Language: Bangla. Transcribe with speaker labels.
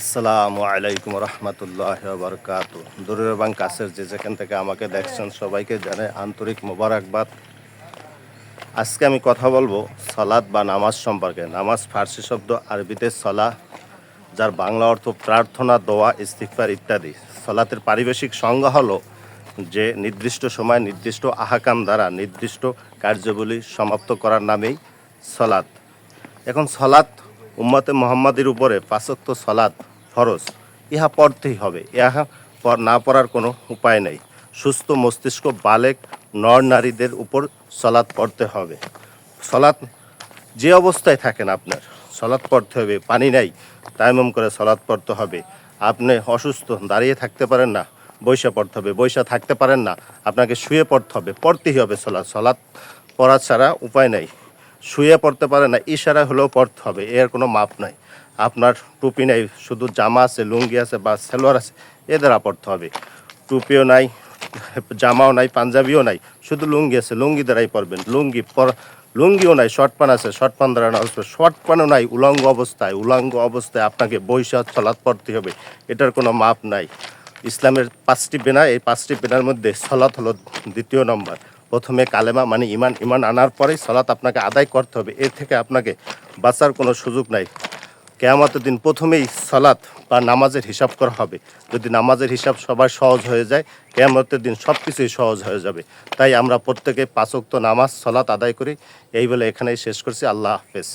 Speaker 1: আসসালামু আলাইকুম রহমতুল্লাহ বরকাত। দূরের এবং কাছের যে যেখান থেকে আমাকে দেখছেন সবাইকে জানাই আন্তরিক মোবারকবাদ। আজকে আমি কথা বলবো সালাত বা নামাজ সম্পর্কে। নামাজ ফার্সি শব্দ, আরবিতে সলা, যার বাংলা অর্থ প্রার্থনা, দোয়া, ইস্তিগফার ইত্যাদি। সালাতের পারিভাষিক সংজ্ঞা হলো যে নির্দিষ্ট সময় নির্দিষ্ট আহকাম দ্বারা নির্দিষ্ট কার্যাবলী সমাপ্ত করার নামেই সলাত। এখন সলাত উম্মতে মুহাম্মাদির উপরে ৫ ওয়াক্ত সলাত ফরজ, ইহা পড়তেই হবে। ইহা না পড়ার কোনো উপায় নেই। সুস্থ মস্তিষ্ক বালেক নর নারীদের উপর সলাত পড়তে হবে। সলাত যে অবস্থায় থাকেন আপনার সলাত পড়তে হবে। পানি নাই, তায়াম্মুম করে সলাত পড়তে হবে। আপনি অসুস্থ, দাঁড়িয়ে থাকতে পারেন না, বইসা পড়তে হবে। বইসা থাকতে পারেন না, আপনাকে শুয়ে পড়তে হবে। পড়তেই হবে সলাত। সলাত পড়া ছাড়া উপায় নাই। শুয়ে পড়তে পারে না, ইশারা হলেও পড়তে হবে, এর কোনো মাপ নাই। আপনার টুপি নাই, শুধু জামা আছে, লুঙ্গি আছে বা সালোয়ার আছে, এ দ্বারা পড়তে হবে। টুপিও নাই, জামাও নাই, পাঞ্জাবিও নাই, শুধু লুঙ্গি আছে, লুঙ্গি দ্বারাই পড়বেন। লুঙ্গিও নাই, শর্ট পান আছে, শর্ট পান দ্বারা নামাজ পড়বেন। শর্ট পানও নাই, উলঙ্গ অবস্থায় আপনাকে বৈশাখ সলাৎ পড়তে হবে, এটার কোনো মাপ নাই। ইসলামের 5টি বেনা, এই 5টি বেনার মধ্যে সলাৎ হলো দ্বিতীয় নম্বর। প্রথমে কালেমা মানে ইমান আনার পরেই সলাৎ আপনাকে আদায় করতে হবে। এর থেকে আপনাকে বাঁচার কোনো সুযোগ নাই। কিয়ামতের দিন প্রথমেই সলাৎ বা নামাজের হিসাব করা হবে। যদি নামাজের হিসাব সবার সহজ হয়ে যায়, কিয়ামতের দিন সব কিছুই সহজ হয়ে যাবে। তাই আমরা প্রত্যেকে 5 ওয়াক্ত নামাজ সলাৎ আদায় করি। এই বলে এখানেই শেষ করছি। আল্লাহ হাফেজ।